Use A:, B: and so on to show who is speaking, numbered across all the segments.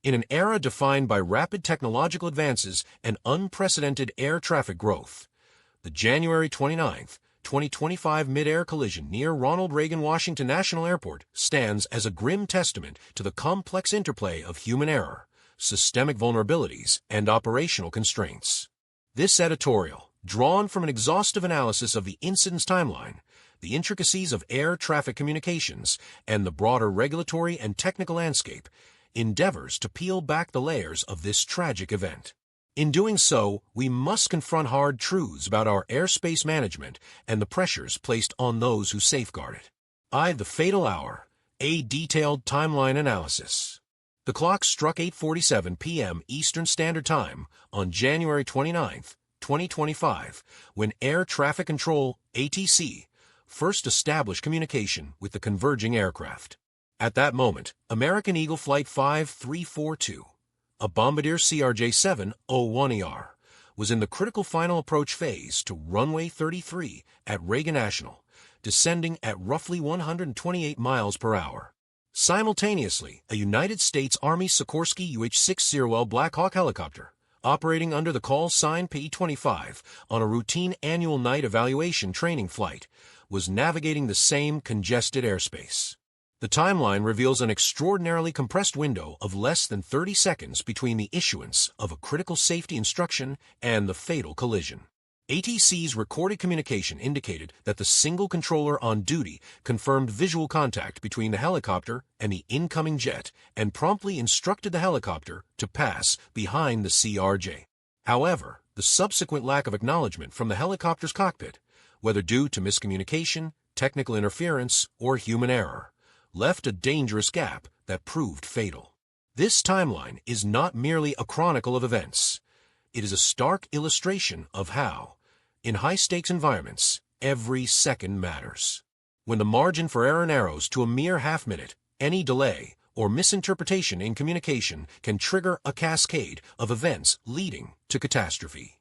A: In an era defined by rapid technological advances and unprecedented air traffic growth, the January 29, 2025 mid-air collision near Ronald Reagan Washington National Airport stands as a grim testament to the complex interplay of human error, systemic vulnerabilities, and operational constraints. This editorial, drawn from an exhaustive analysis of the incident's timeline, the intricacies of air traffic communications, and the broader regulatory and technical landscape, endeavors to peel back the layers of this tragic event. In doing so, we must confront hard truths about our airspace management and the pressures placed on those who safeguard it. The fatal hour, a detailed timeline analysis. The clock struck 8:47 p.m. Eastern Standard Time on January 29, 2025, when Air Traffic Control, ATC, first established communication with the converging aircraft. At that moment, American Eagle Flight 5342, a Bombardier CRJ-701ER, was in the critical final approach phase to runway 33 at Reagan National, descending at roughly 128 miles per hour. Simultaneously, a United States Army Sikorsky UH-60L Black Hawk helicopter, operating under the call sign P-25 on a routine annual night evaluation training flight, was navigating the same congested airspace. The timeline reveals an extraordinarily compressed window of less than 30 seconds between the issuance of a critical safety instruction and the fatal collision. ATC's recorded communication indicated that the single controller on duty confirmed visual contact between the helicopter and the incoming jet and promptly instructed the helicopter to pass behind the CRJ. However, the subsequent lack of acknowledgement from the helicopter's cockpit, whether due to miscommunication, technical interference, or human error, left a dangerous gap that proved fatal. This timeline is not merely a chronicle of events. It is a stark illustration of how, in high-stakes environments, every second matters. When the margin for error narrows to a mere half-minute, any delay or misinterpretation in communication can trigger a cascade of events leading to catastrophe.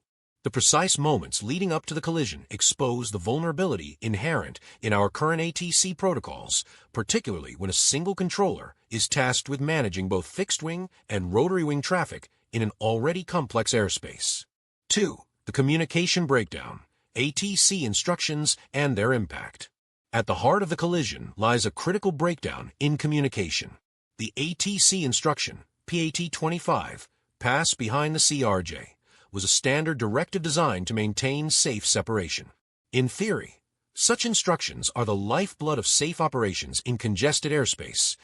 A: The precise moments leading up to the collision expose the vulnerability inherent in our current ATC protocols, particularly when a single controller is tasked with managing both fixed-wing and rotary-wing traffic in an already complex airspace. 2. The communication breakdown, ATC instructions, and their impact. At the heart of the collision lies a critical breakdown in communication. The ATC instruction, PAT-25, pass behind the CRJ, was a standard directive designed to maintain safe separation. In theory, such instructions are the lifeblood of safe operations in congested airspace,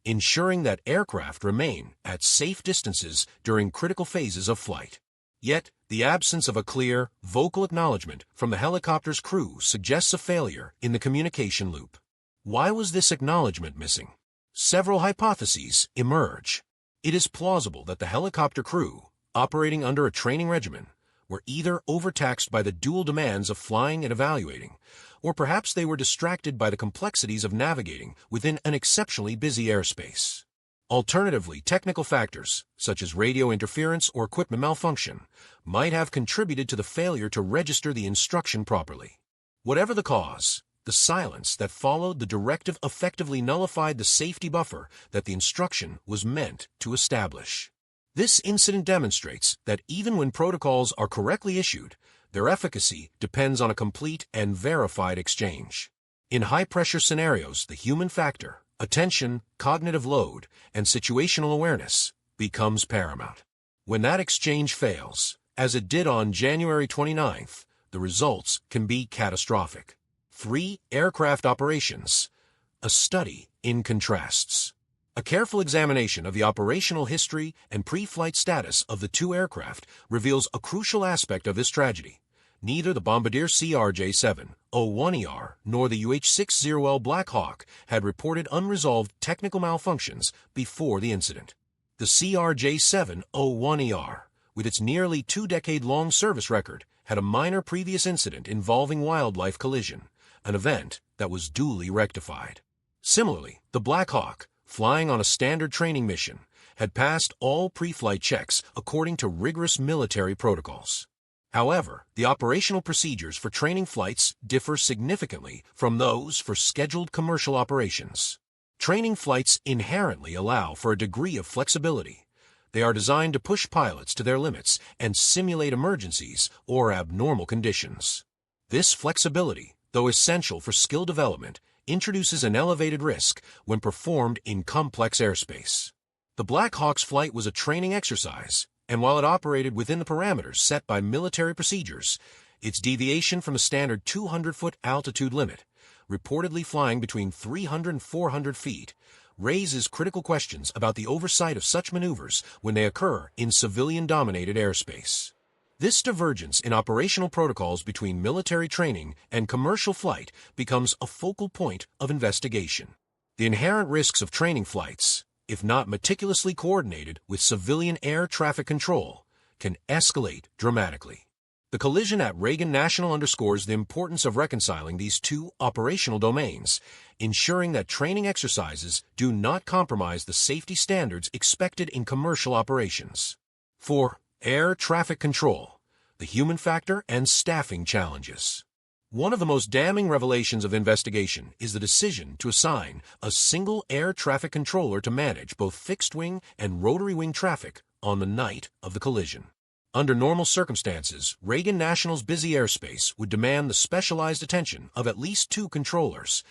A: ensuring that aircraft remain at safe distances during critical phases of flight. Yet, the absence of a clear, vocal acknowledgement from the helicopter's crew suggests a failure in the communication loop. Why was this acknowledgement missing? Several hypotheses emerge. It is plausible that the helicopter crew, operating under a training regimen, were either overtaxed by the dual demands of flying and evaluating, or perhaps they were distracted by the complexities of navigating within an exceptionally busy airspace. Alternatively, technical factors, such as radio interference or equipment malfunction, might have contributed to the failure to register the instruction properly. Whatever the cause, the silence that followed the directive effectively nullified the safety buffer that the instruction was meant to establish. This incident demonstrates that even when protocols are correctly issued, their efficacy depends on a complete and verified exchange. In high-pressure scenarios, the human factor, attention, cognitive load, and situational awareness becomes paramount. When that exchange fails, as it did on January 29th, the results can be catastrophic. 3. Aircraft operations, a study in contrasts. A careful examination of the operational history and pre-flight status of the two aircraft reveals a crucial aspect of this tragedy. Neither the Bombardier CRJ-701ER nor the UH-60L Black Hawk had reported unresolved technical malfunctions before the incident. The CRJ-701ER, with its nearly two-decade-long service record, had a minor previous incident involving wildlife collision, an event that was duly rectified. Similarly, the Black Hawk, flying on a standard training mission, had passed all pre-flight checks according to rigorous military protocols. However, the operational procedures for training flights differ significantly from those for scheduled commercial operations. Training flights inherently allow for a degree of flexibility, They are designed to push pilots to their limits and simulate emergencies or abnormal conditions. This flexibility, though essential for skill development, introduces an elevated risk when performed in complex airspace. The Black Hawk's flight was a training exercise, and while it operated within the parameters set by military procedures, its deviation from the standard 200-foot altitude limit, reportedly flying between 300 and 400 feet, raises critical questions about the oversight of such maneuvers when they occur in civilian-dominated airspace. This divergence in operational protocols between military training and commercial flight becomes a focal point of investigation. The inherent risks of training flights, if not meticulously coordinated with civilian air traffic control, can escalate dramatically. The collision at Reagan National underscores the importance of reconciling these two operational domains, ensuring that training exercises do not compromise the safety standards expected in commercial operations. 4. Air traffic control, the human factor and staffing challenges. One of the most damning revelations of investigation is the decision to assign a single air traffic controller to manage both fixed-wing and rotary-wing traffic on the night of the collision. Under normal circumstances, Reagan National's busy airspace would demand the specialized attention of at least two controllers,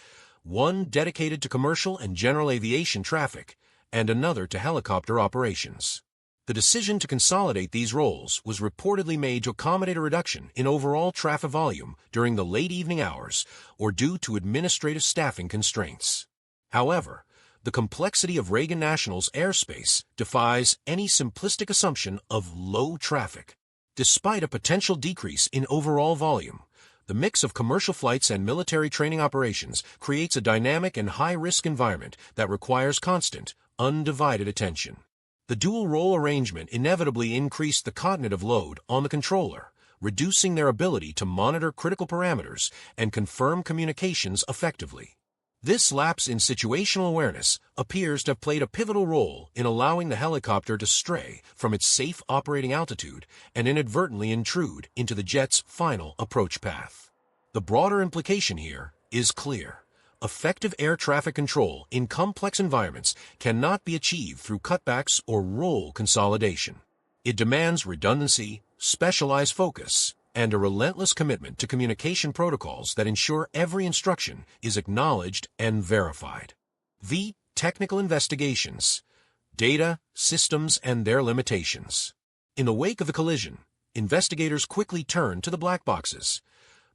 A: one dedicated to commercial and general aviation traffic, and another to helicopter operations. The decision to consolidate these roles was reportedly made to accommodate a reduction in overall traffic volume during the late evening hours or due to administrative staffing constraints. However, the complexity of Reagan National's airspace defies any simplistic assumption of low traffic. Despite a potential decrease in overall volume, the mix of commercial flights and military training operations creates a dynamic and high-risk environment that requires constant, undivided attention. The dual-role arrangement inevitably increased the cognitive load on the controller, reducing their ability to monitor critical parameters and confirm communications effectively. This lapse in situational awareness appears to have played a pivotal role in allowing the helicopter to stray from its safe operating altitude and inadvertently intrude into the jet's final approach path. The broader implication here is clear. Effective air traffic control in complex environments cannot be achieved through cutbacks or role consolidation. It demands redundancy, specialized focus, and a relentless commitment to communication protocols that ensure every instruction is acknowledged and verified. V. Technical investigations, data, systems, and their limitations. In the wake of the collision, investigators quickly turned to the black boxes,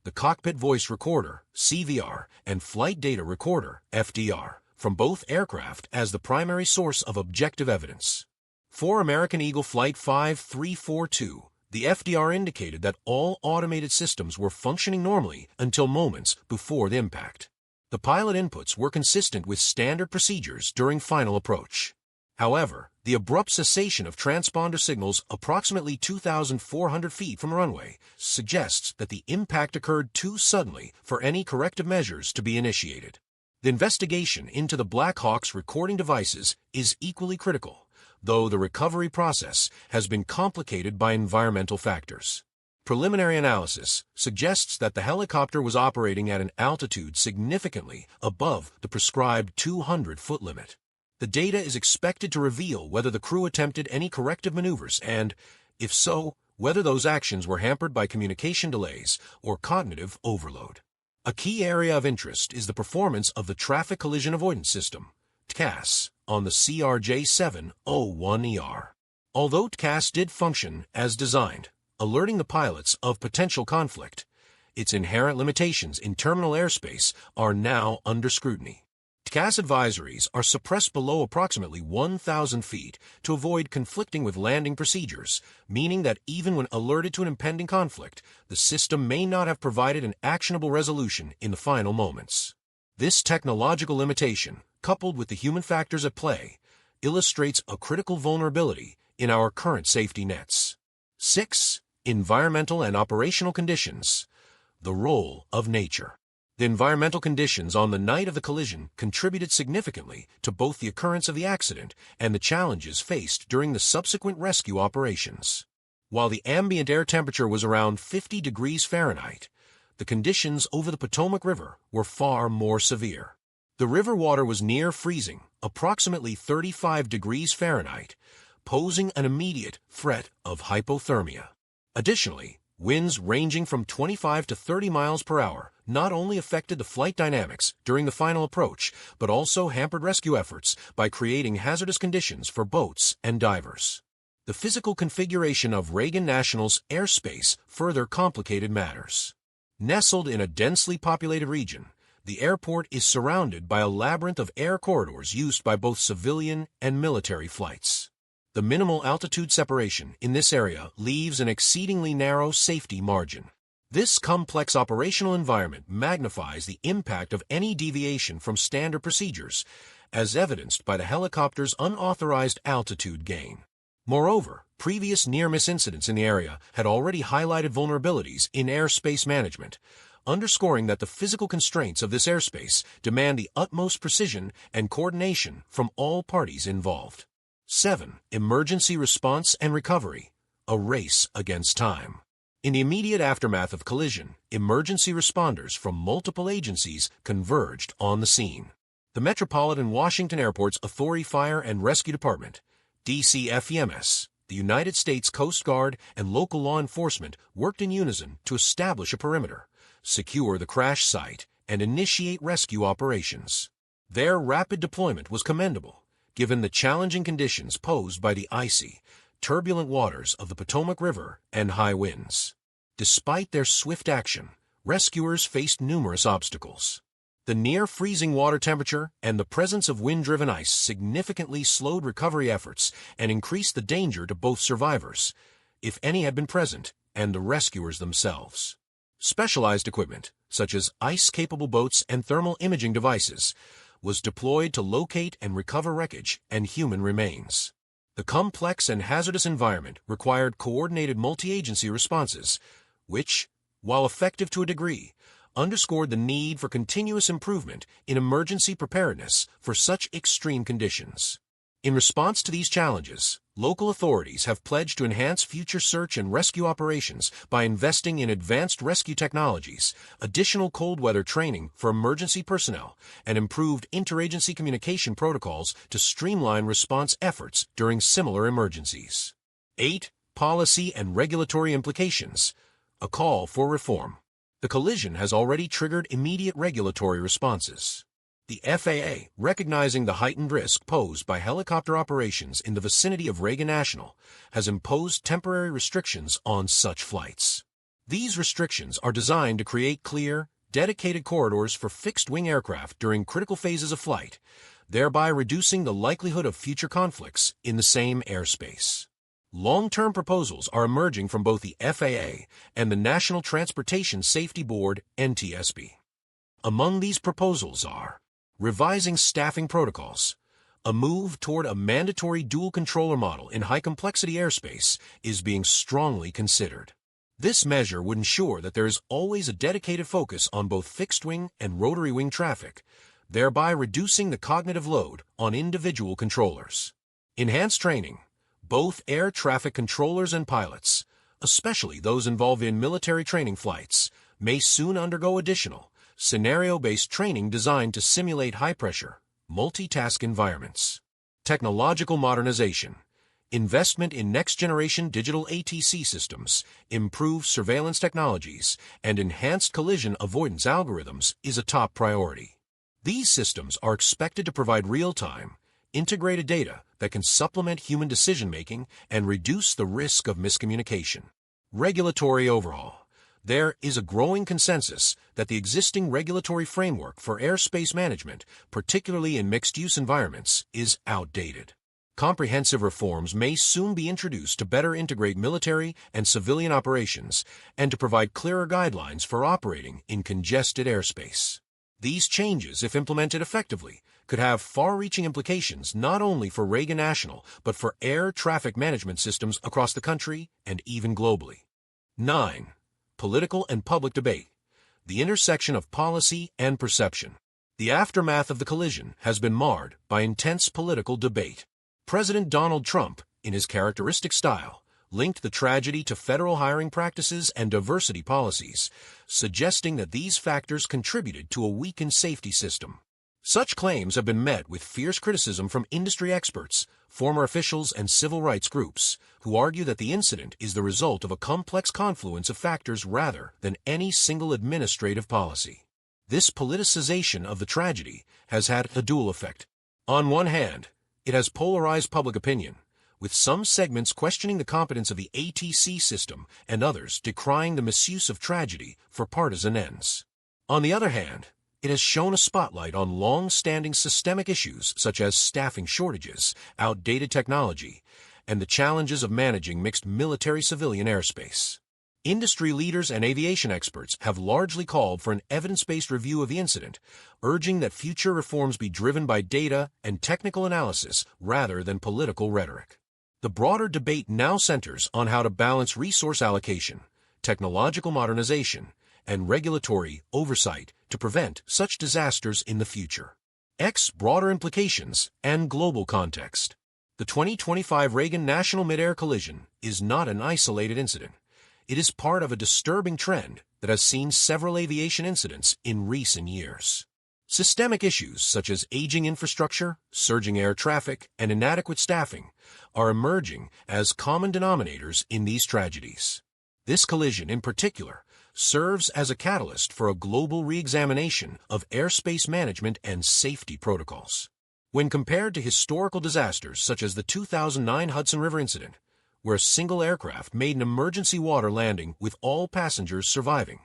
A: the cockpit voice recorder, CVR, and flight data recorder, FDR, from both aircraft as the primary source of objective evidence. For American Eagle Flight 5342, the FDR indicated that all automated systems were functioning normally until moments before the impact. The pilot inputs were consistent with standard procedures during final approach. However, the abrupt cessation of transponder signals approximately 2,400 feet from the runway suggests that the impact occurred too suddenly for any corrective measures to be initiated. The investigation into the Black Hawk's recording devices is equally critical, though the recovery process has been complicated by environmental factors. Preliminary analysis suggests that the helicopter was operating at an altitude significantly above the prescribed 200-foot limit. The data is expected to reveal whether the crew attempted any corrective maneuvers and, if so, whether those actions were hampered by communication delays or cognitive overload. A key area of interest is the performance of the Traffic Collision Avoidance System, TCAS, on the CRJ-701ER. Although TCAS did function as designed, alerting the pilots of potential conflict, its inherent limitations in terminal airspace are now under scrutiny. TCAS advisories are suppressed below approximately 1,000 feet to avoid conflicting with landing procedures, meaning that even when alerted to an impending conflict, the system may not have provided an actionable resolution in the final moments. This technological limitation, coupled with the human factors at play, illustrates a critical vulnerability in our current safety nets. 6. Environmental and operational conditions. The role of nature. The environmental conditions on the night of the collision contributed significantly to both the occurrence of the accident and the challenges faced during the subsequent rescue operations. While the ambient air temperature was around 50 degrees Fahrenheit, the conditions over the Potomac River were far more severe. The river water was near freezing, approximately 35 degrees Fahrenheit, posing an immediate threat of hypothermia. Additionally, winds ranging from 25 to 30 miles per hour not only affected the flight dynamics during the final approach, but also hampered rescue efforts by creating hazardous conditions for boats and divers. The physical configuration of Reagan National's airspace further complicated matters. Nestled in a densely populated region, the airport is surrounded by a labyrinth of air corridors used by both civilian and military flights. The minimal altitude separation in this area leaves an exceedingly narrow safety margin. This complex operational environment magnifies the impact of any deviation from standard procedures, as evidenced by the helicopter's unauthorized altitude gain. Moreover, previous near-miss incidents in the area had already highlighted vulnerabilities in airspace management, underscoring that the physical constraints of this airspace demand the utmost precision and coordination from all parties involved. 7. Emergency response and recovery, a race against time. In the immediate aftermath of collision, emergency responders from multiple agencies converged on the scene. The Metropolitan Washington Airport's Authority Fire and Rescue Department, DCFEMS, the United States Coast Guard, and local law enforcement worked in unison to establish a perimeter, secure the crash site, and initiate rescue operations. Their rapid deployment was commendable, given the challenging conditions posed by the icy, turbulent waters of the Potomac River and high winds. Despite their swift action, rescuers faced numerous obstacles. The near-freezing water temperature and the presence of wind-driven ice significantly slowed recovery efforts and increased the danger to both survivors, if any had been present, and the rescuers themselves. Specialized equipment, such as ice-capable boats and thermal imaging devices, was deployed to locate and recover wreckage and human remains. The complex and hazardous environment required coordinated multi-agency responses, which, while effective to a degree, underscored the need for continuous improvement in emergency preparedness for such extreme conditions. In response to these challenges, local authorities have pledged to enhance future search and rescue operations by investing in advanced rescue technologies, additional cold weather training for emergency personnel, and improved interagency communication protocols to streamline response efforts during similar emergencies. 8. Policy and regulatory implications. A call for reform. The collision has already triggered immediate regulatory responses. The FAA, recognizing the heightened risk posed by helicopter operations in the vicinity of Reagan National, has imposed temporary restrictions on such flights. These restrictions are designed to create clear, dedicated corridors for fixed-wing aircraft during critical phases of flight, thereby reducing the likelihood of future conflicts in the same airspace. Long-term proposals are emerging from both the FAA and the National Transportation Safety Board, NTSB. Among these proposals are revising staffing protocols. A move toward a mandatory dual-controller model in high-complexity airspace is being strongly considered. This measure would ensure that there is always a dedicated focus on both fixed-wing and rotary-wing traffic, thereby reducing the cognitive load on individual controllers. Enhanced training. Both air traffic controllers and pilots, especially those involved in military training flights, may soon undergo additional, scenario-based training designed to simulate high-pressure, multitask environments. Technological modernization. Investment in next-generation digital ATC systems, improved surveillance technologies, and enhanced collision avoidance algorithms is a top priority. These systems are expected to provide real-time, integrated data that can supplement human decision-making and reduce the risk of miscommunication. Regulatory overhaul. There is a growing consensus that the existing regulatory framework for airspace management, particularly in mixed-use environments, is outdated. Comprehensive reforms may soon be introduced to better integrate military and civilian operations and to provide clearer guidelines for operating in congested airspace. These changes, if implemented effectively, could have far-reaching implications not only for Reagan National, but for air traffic management systems across the country and even globally. 9. Political and public debate. The intersection of policy and perception. The aftermath of the collision has been marred by intense political debate. President Donald Trump, in his characteristic style, linked the tragedy to federal hiring practices and diversity policies, suggesting that these factors contributed to a weakened safety system. Such claims have been met with fierce criticism from industry experts, former officials, and civil rights groups, who argue that the incident is the result of a complex confluence of factors rather than any single administrative policy. This politicization of the tragedy has had a dual effect. On one hand, it has polarized public opinion, with some segments questioning the competence of the ATC system and others decrying the misuse of tragedy for partisan ends. On the other hand, it has shone a spotlight on long-standing systemic issues such as staffing shortages, outdated technology, and the challenges of managing mixed military-civilian airspace. Industry leaders and aviation experts have largely called for an evidence-based review of the incident, urging that future reforms be driven by data and technical analysis rather than political rhetoric. The broader debate now centers on how to balance resource allocation, technological modernization, and regulatory oversight to prevent such disasters in the future. Broader implications and global context. The 2025 Reagan National Mid-Air Collision is not an isolated incident. It is part of a disturbing trend that has seen several aviation incidents in recent years. Systemic issues such as aging infrastructure, surging air traffic, and inadequate staffing are emerging as common denominators in these tragedies. This collision, in particular, serves as a catalyst for a global re-examination of airspace management and safety protocols. When compared to historical disasters such as the 2009 Hudson River incident, where a single aircraft made an emergency water landing with all passengers surviving,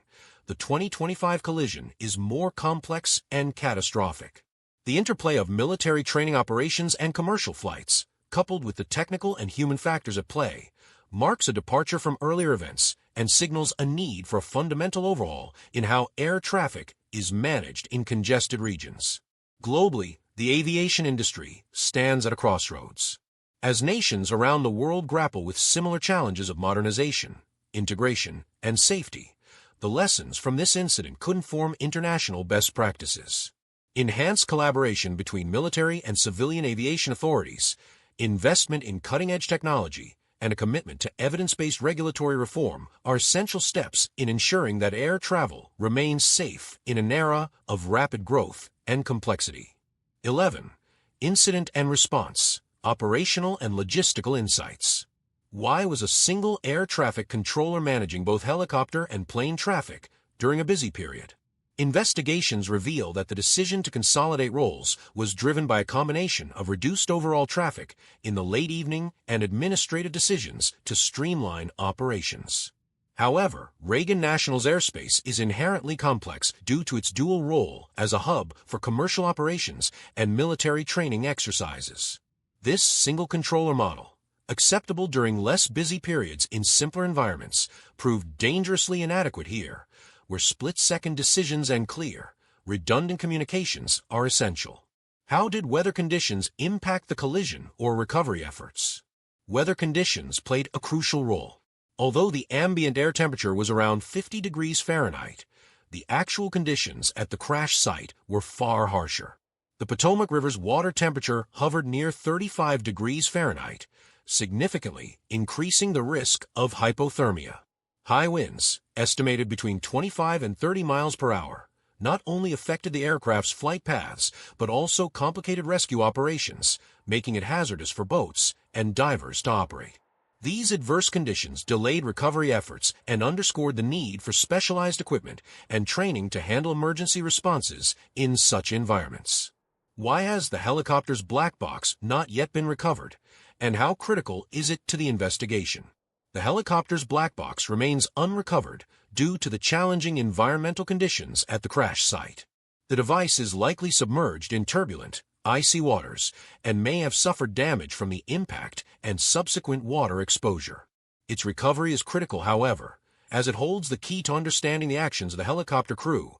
A: the 2025 collision is more complex and catastrophic. The interplay of military training operations and commercial flights, coupled with the technical and human factors at play, marks a departure from earlier events and signals a need for a fundamental overhaul in how air traffic is managed in congested regions. Globally, the aviation industry stands at a crossroads. As nations around the world grapple with similar challenges of modernization, integration, and safety, the lessons from this incident could inform international best practices. Enhanced collaboration between military and civilian aviation authorities, investment in cutting-edge technology, and a commitment to evidence-based regulatory reform are essential steps in ensuring that air travel remains safe in an era of rapid growth and complexity. 11. Incident and response. Operational and logistical insights. Why was a single air traffic controller managing both helicopter and plane traffic during a busy period? Investigations reveal that the decision to consolidate roles was driven by a combination of reduced overall traffic in the late evening and administrative decisions to streamline operations. However, Reagan National's airspace is inherently complex due to its dual role as a hub for commercial operations and military training exercises. This single controller model, acceptable during less busy periods in simpler environments, proved dangerously inadequate here, where split-second decisions and clear, redundant communications are essential. How did weather conditions impact the collision or recovery efforts? Weather conditions played a crucial role. Although the ambient air temperature was around 50 degrees Fahrenheit, the actual conditions at the crash site were far harsher. The Potomac River's water temperature hovered near 35 degrees Fahrenheit, significantly increasing the risk of hypothermia. High winds, estimated between 25 and 30 miles per hour, not only affected the aircraft's flight paths, but also complicated rescue operations, making it hazardous for boats and divers to operate. These adverse conditions delayed recovery efforts and underscored the need for specialized equipment and training to handle emergency responses in such environments. Why has the helicopter's black box not yet been recovered, and how critical is it to the investigation? The helicopter's black box remains unrecovered due to the challenging environmental conditions at the crash site. The device is likely submerged in turbulent, icy waters and may have suffered damage from the impact and subsequent water exposure. Its recovery is critical, however, as it holds the key to understanding the actions of the helicopter crew,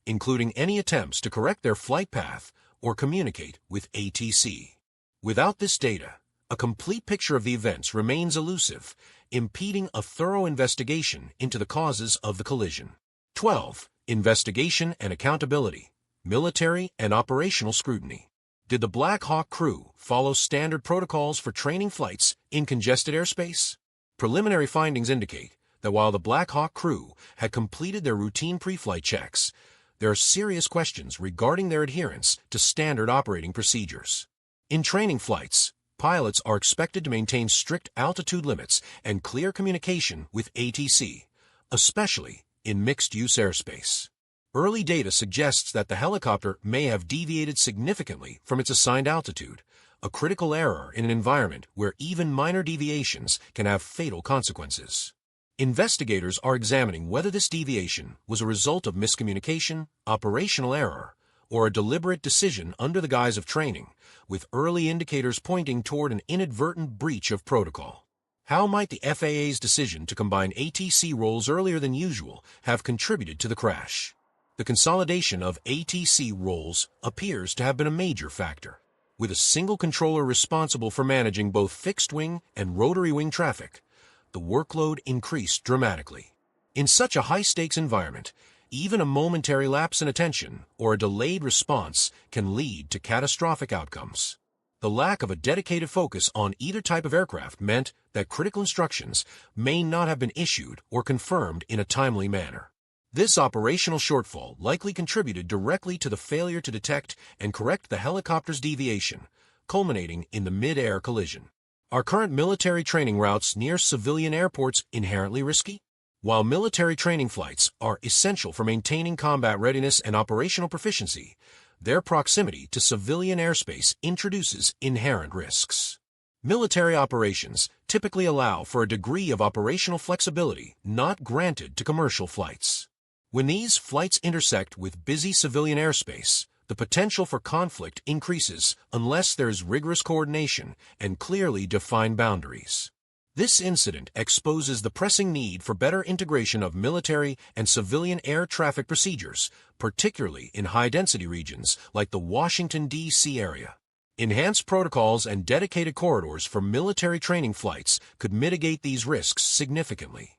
A: including any attempts to correct their flight path or communicate with ATC. Without this data, a complete picture of the events remains elusive, impeding a thorough investigation into the causes of the collision. 12. Investigation and accountability. Military and operational scrutiny. Did the Black Hawk crew follow standard protocols for training flights in congested airspace? Preliminary findings indicate that while the Black Hawk crew had completed their routine pre-flight checks, there are serious questions regarding their adherence to standard operating procedures. In training flights, pilots are expected to maintain strict altitude limits and clear communication with ATC, especially in mixed-use airspace. Early data suggests that the helicopter may have deviated significantly from its assigned altitude, a critical error in an environment where even minor deviations can have fatal consequences. Investigators are examining whether this deviation was a result of miscommunication, operational error, or a deliberate decision under the guise of training, with early indicators pointing toward an inadvertent breach of protocol. How might the FAA's decision to combine ATC roles earlier than usual have contributed to the crash? The consolidation of ATC roles appears to have been a major factor, with a single controller responsible for managing both fixed-wing and rotary-wing traffic. The workload increased dramatically. In such a high-stakes environment, even a momentary lapse in attention or a delayed response can lead to catastrophic outcomes. The lack of a dedicated focus on either type of aircraft meant that critical instructions may not have been issued or confirmed in a timely manner. This operational shortfall likely contributed directly to the failure to detect and correct the helicopter's deviation, culminating in the mid-air collision. Are current military training routes near civilian airports inherently risky? While military training flights are essential for maintaining combat readiness and operational proficiency, their proximity to civilian airspace introduces inherent risks. Military operations typically allow for a degree of operational flexibility not granted to commercial flights. When these flights intersect with busy civilian airspace, the potential for conflict increases unless there is rigorous coordination and clearly defined boundaries. This incident exposes the pressing need for better integration of military and civilian air traffic procedures, particularly in high-density regions like the Washington, D.C. area. Enhanced protocols and dedicated corridors for military training flights could mitigate these risks significantly.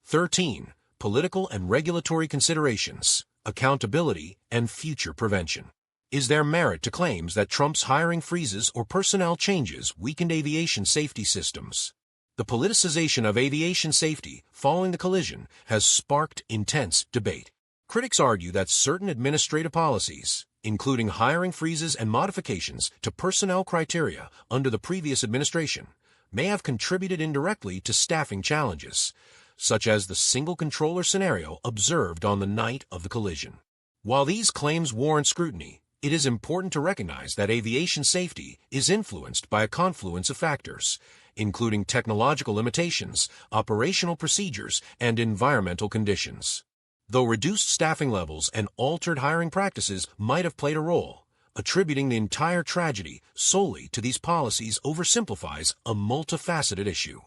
A: 13. Political and regulatory considerations, accountability, and future prevention. Is there merit to claims that Trump's hiring freezes or personnel changes weakened aviation safety systems? The politicization of aviation safety following the collision has sparked intense debate. Critics argue that certain administrative policies, including hiring freezes and modifications to personnel criteria under the previous administration, may have contributed indirectly to staffing challenges, such as the single controller scenario observed on the night of the collision. While these claims warrant scrutiny, it is important to recognize that aviation safety is influenced by a confluence of factors, including technological limitations, operational procedures, and environmental conditions. Though reduced staffing levels and altered hiring practices might have played a role, attributing the entire tragedy solely to these policies oversimplifies a multifaceted issue.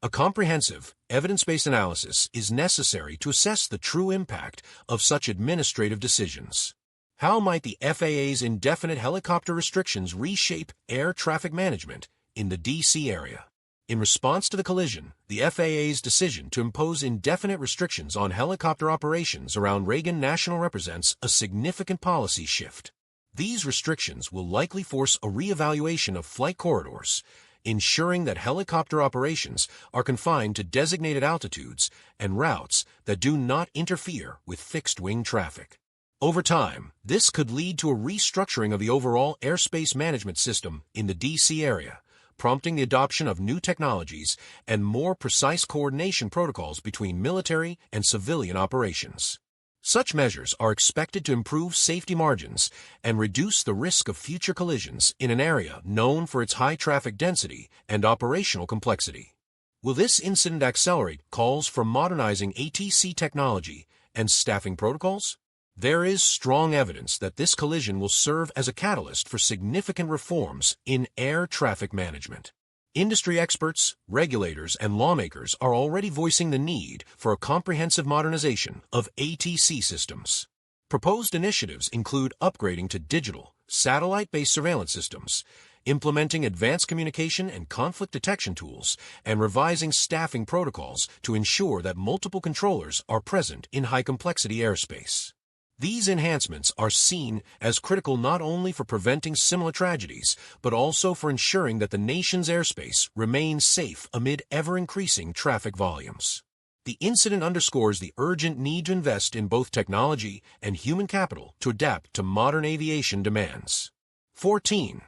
A: A comprehensive, evidence-based analysis is necessary to assess the true impact of such administrative decisions. How might the FAA's indefinite helicopter restrictions reshape air traffic management in the D.C. area? In response to the collision, the FAA's decision to impose indefinite restrictions on helicopter operations around Reagan National represents a significant policy shift. These restrictions will likely force a reevaluation of flight corridors, ensuring that helicopter operations are confined to designated altitudes and routes that do not interfere with fixed-wing traffic. Over time, this could lead to a restructuring of the overall airspace management system in the D.C. area, prompting the adoption of new technologies and more precise coordination protocols between military and civilian operations. Such measures are expected to improve safety margins and reduce the risk of future collisions in an area known for its high traffic density and operational complexity. Will this incident accelerate calls for modernizing ATC technology and staffing protocols? There is strong evidence that this collision will serve as a catalyst for significant reforms in air traffic management. Industry experts, regulators, and lawmakers are already voicing the need for a comprehensive modernization of ATC systems. Proposed initiatives include upgrading to digital, satellite-based surveillance systems, implementing advanced communication and conflict detection tools, and revising staffing protocols to ensure that multiple controllers are present in high-complexity airspace. These enhancements are seen as critical not only for preventing similar tragedies, but also for ensuring that the nation's airspace remains safe amid ever-increasing traffic volumes. The incident underscores the urgent need to invest in both technology and human capital to adapt to modern aviation demands. 14.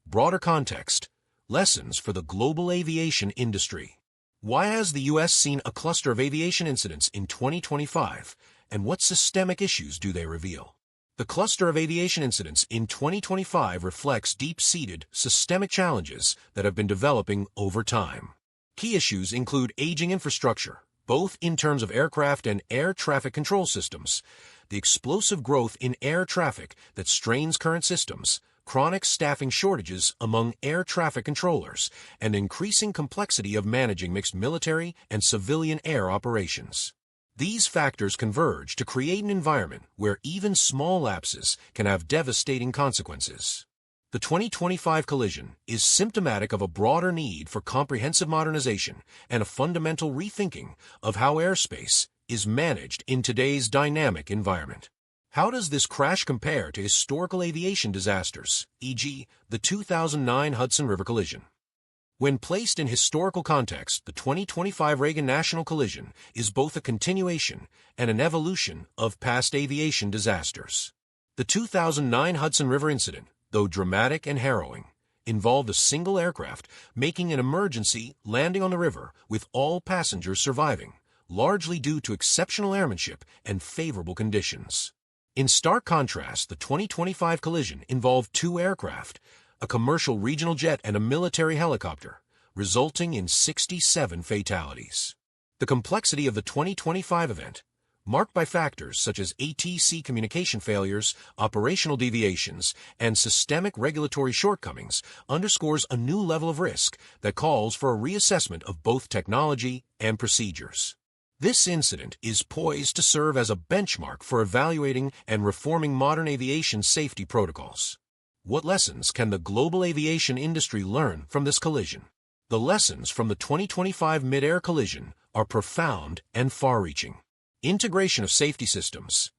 A: Broader context, Lessons for the global aviation industry. Why has the U.S. seen a cluster of aviation incidents in 2025, and what systemic issues do they reveal? The cluster of aviation incidents in 2025 reflects deep-seated, systemic challenges that have been developing over time. Key issues include aging infrastructure, both in terms of aircraft and air traffic control systems, the explosive growth in air traffic that strains current systems, chronic staffing shortages among air traffic controllers, and increasing complexity of managing mixed military and civilian air operations. These factors converge to create an environment where even small lapses can have devastating consequences. The 2025 collision is symptomatic of a broader need for comprehensive modernization and a fundamental rethinking of how airspace is managed in today's dynamic environment. How does this crash compare to historical aviation disasters, e.g., the 2009 Hudson River collision? When placed in historical context, the 2025 Reagan national collision is both a continuation and an evolution of past aviation disasters. The 2009 Hudson River incident, though dramatic and harrowing, involved a single aircraft making an emergency landing on the river with all passengers surviving, largely due to exceptional airmanship and favorable conditions. In stark contrast, the 2025 collision involved two aircraft, a commercial regional jet and a military helicopter, resulting in 67 fatalities. The complexity of the 2025 event, marked by factors such as ATC communication failures, operational deviations, and systemic regulatory shortcomings, underscores a new level of risk that calls for a reassessment of both technology and procedures. This incident is poised to serve as a benchmark for evaluating and reforming modern aviation safety protocols. What lessons can the global aviation industry learn from this collision? The lessons from the 2025 mid-air collision are profound and far-reaching. Integration of safety systems.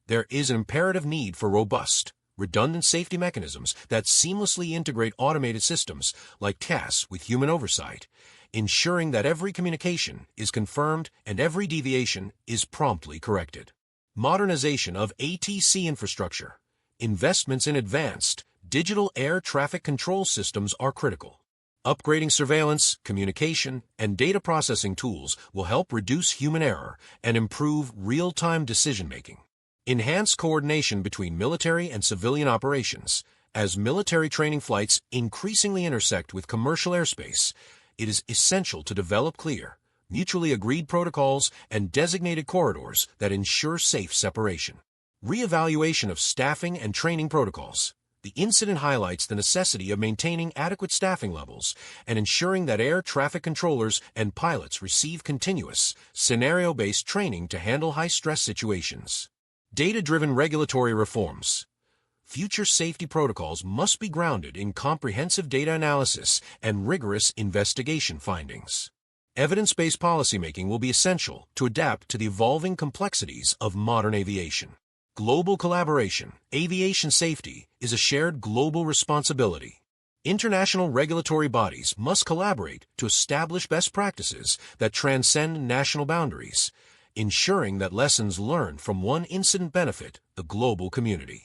A: There is an imperative need for robust, redundant safety mechanisms that seamlessly integrate automated systems like CAS with human oversight, ensuring that every communication is confirmed and every deviation is promptly corrected. Modernization of ATC infrastructure. Investments in advanced, digital air traffic control systems are critical. Upgrading surveillance, communication, and data processing tools will help reduce human error and improve real-time decision-making. Enhance coordination between military and civilian operations. As military training flights increasingly intersect with commercial airspace, it is essential to develop clear, mutually agreed protocols and designated corridors that ensure safe separation. Reevaluation of staffing and training protocols. The incident highlights the necessity of maintaining adequate staffing levels and ensuring that air traffic controllers and pilots receive continuous, scenario-based training to handle high-stress situations. Data-driven regulatory reforms. Future safety protocols must be grounded in comprehensive data analysis and rigorous investigation findings. Evidence-based policymaking will be essential to adapt to the evolving complexities of modern aviation. Global collaboration. Aviation safety is a shared global responsibility. International regulatory bodies must collaborate to establish best practices that transcend national boundaries, ensuring that lessons learned from one incident benefit the global community.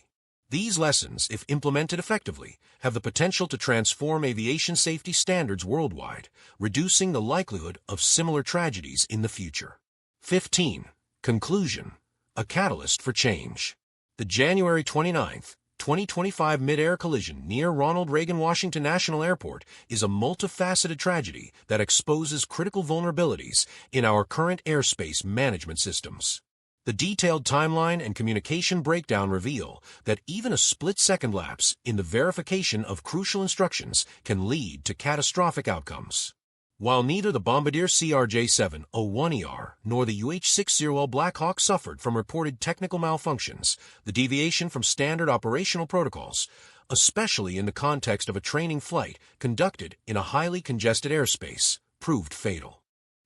A: These lessons, if implemented effectively, have the potential to transform aviation safety standards worldwide, reducing the likelihood of similar tragedies in the future. 15. Conclusion. A catalyst for change. The January 29, 2025 mid-air collision near Ronald Reagan Washington National Airport is a multifaceted tragedy that exposes critical vulnerabilities in our current airspace management systems. The detailed timeline and communication breakdown reveal that even a split-second lapse in the verification of crucial instructions can lead to catastrophic outcomes. While neither the Bombardier CRJ-701ER nor the UH-60L Black Hawk suffered from reported technical malfunctions, the deviation from standard operational protocols, especially in the context of a training flight conducted in a highly congested airspace, proved fatal.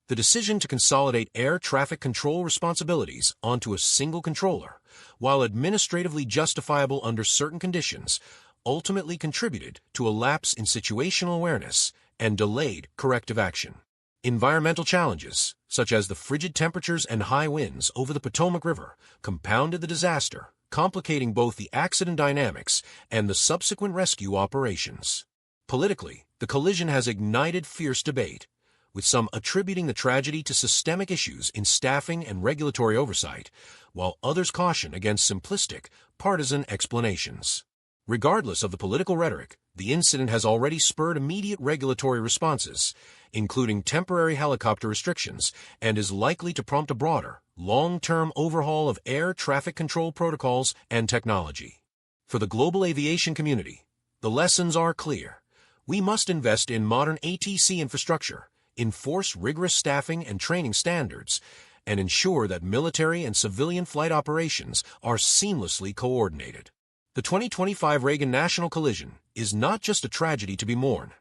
A: The decision to consolidate air traffic control responsibilities onto a single controller, while administratively justifiable under certain conditions, ultimately contributed to a lapse in situational awareness and delayed corrective action. Environmental challenges, such as the frigid temperatures and high winds over the Potomac River, compounded the disaster, complicating both the accident dynamics and the subsequent rescue operations. Politically, The collision has ignited fierce debate, with some attributing the tragedy to systemic issues in staffing and regulatory oversight, while others caution against simplistic, partisan explanations. Regardless of the political rhetoric, the incident has already spurred immediate regulatory responses, including temporary helicopter restrictions, and is likely to prompt a broader, long-term overhaul of air traffic control protocols and technology. For the global aviation community, the lessons are clear. We must invest in modern ATC infrastructure, enforce rigorous staffing and training standards, and ensure that military and civilian flight operations are seamlessly coordinated. The 2025 Reagan National collision is not just a tragedy to be mourned.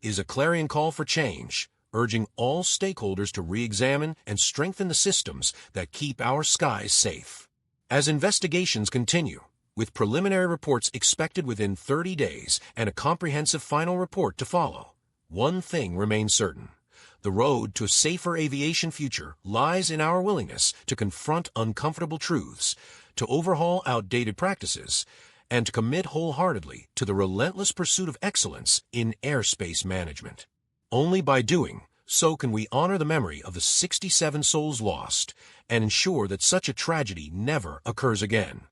A: It is a clarion call for change, urging all stakeholders to re-examine and strengthen the systems that keep our skies safe. As investigations continue, with preliminary reports expected within 30 days and a comprehensive final report to follow, one thing remains certain. The road to a safer aviation future lies in our willingness to confront uncomfortable truths, to overhaul outdated practices, and to commit wholeheartedly to the relentless pursuit of excellence in airspace management. Only by doing so can we honor the memory of the 67 souls lost and ensure that such a tragedy never occurs again.